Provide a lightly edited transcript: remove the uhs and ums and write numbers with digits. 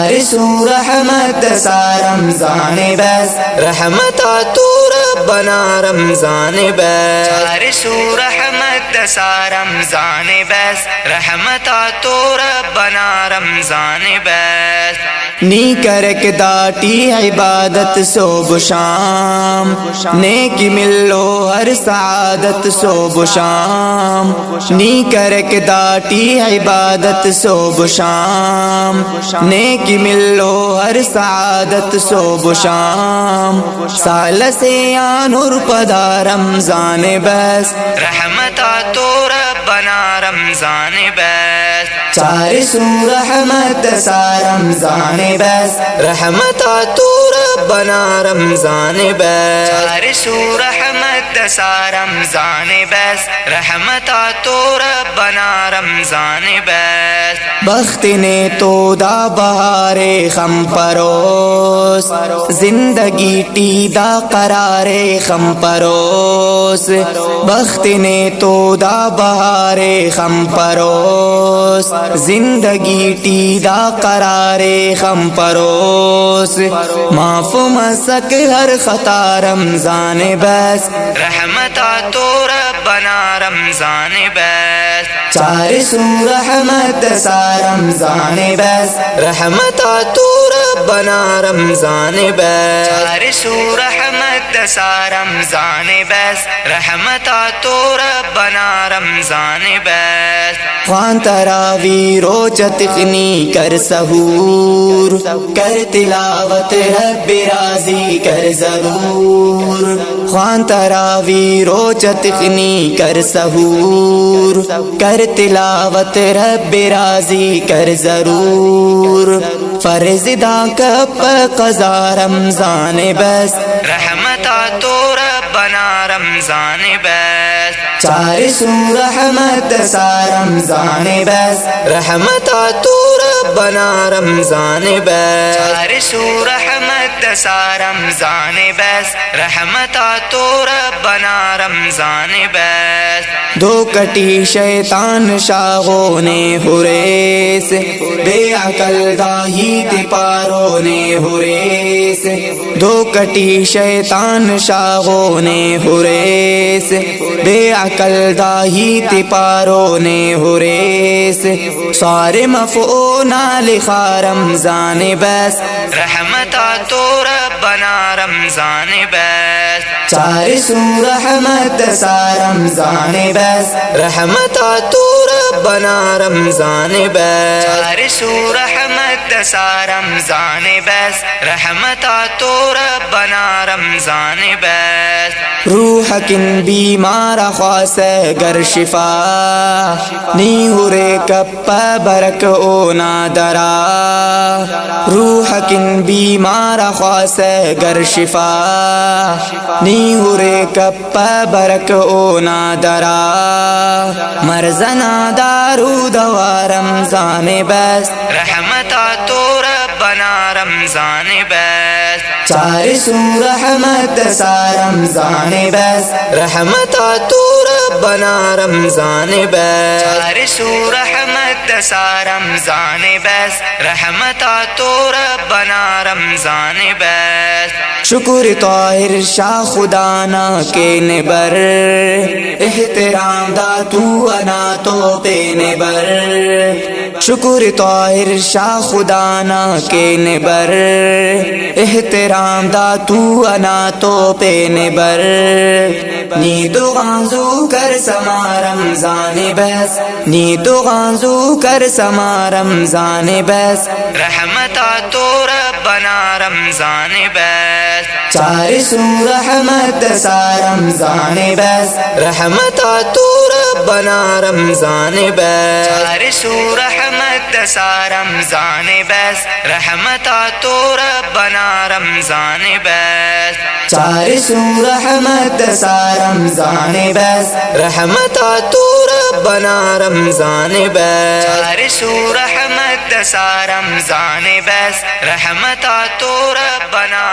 چار سو رحمت سا رمضان بس، رحمت تو ربنا رمضان بس، چار سو رحمت سا رمضان بس، رحمت تو ربنا رمضان بس، نی کرک داٹی عبادت صبح شام، نیکی ملو ہر سعادت صبح شام، نی کرک داٹی عبادت صبح شام، نیکی ملو ہر سعادت صبح شام، سال سے آنور پدا رمضان بس، رحمت تو ربنا رمضان بس، چار سو رحمت سا رمضان بس، رحمت تو ربنا رمضان بس، چار سو رحمت سا رمضان بس، رحمت تو ربنا رمضان بس، بخت نے تو دا بہار خم پروس، زندگی ٹی دا قرار خم پروس، بخت نے تو دا بہار خم پروس، زندگی ٹی دا قرار خم پروس، معاف مسک ہر خطا رمضان بس، رحمت تو ربنا رمضان بس، چار سو رحمت سا رمضان بس، رحمت تو ربنا رمضان بس، چار سو رحمت سا رمضان بس، رحمت تو ربنا رمضان بس، خوان تراوی روچ تقنی کر سحور، کر تلاوت رب راضی کر ضرور، خوان تراوی روچ تقنی کر سحور، کر تلاوت رب راضی کر ضرور، فرض دا کپ قضا رمضان بس، رحمت تو ربنا رمضان بس، چار سو رحمت سا رمضان بس، رحمت تو ربنا رمضان بس، چار سو رحمت سا رمضان بس، رحمت تو ربنا رمضان بس، دو کٹی شیطان شاغوں نے حریس، بے عقل داہی تپاروں نے حریس، دو کٹی شیطان شاغوں نے حریس، بے عقل داہی تپاروں نے حریس، سارے مفعونا لخا رمضان بس، رحمت تو ربنا رمضان بس، چار سو رحمت سا رمضان بس، رحمت تو ربنا رمضان بس، چار سو رحمت سا رمضان بس، رحمت تو ربنا رمضان بس، روح کن بیمار خواس گر شفا، نی ہورے کپ برک او نادرا، روح کن بیمار خواس گر شفا، نی ہورے کپ برک او نادرا، مرزنا دارو دوا رمضان بس، رحمت تو ربنا رمضان بس، چار سو رحمت سا رمضان بس، رحمت تو ربنا رمضان بس، چار سو رحمت سا رمضان بس، رحمت تو ربنا رمضان بس، شکر طاہر شاہ خدا نا کے نبر، احترام دا تو انا تو پہ نبر، شکر طاہر شاہ خدا نا کے نبر، احترام دا تو انا تو پہ نبر، نی تو غانزو کر سما رمضان بس، نی تو غانزو کر سما رمضان بس، رحمت تو ربنا رمضان بس، چار سو رحمت سا رمضان بس، رحمت تو ربنا رمضان بس، چار سو رحمت سا رمضان بس، رحمت تو ربنا رمضان بس، چار سو رحمت سا رمضان بس، رحمت تو ربنا رمضان بس، چار سو رحمت سا رمضان بس، رحمت تو ربنا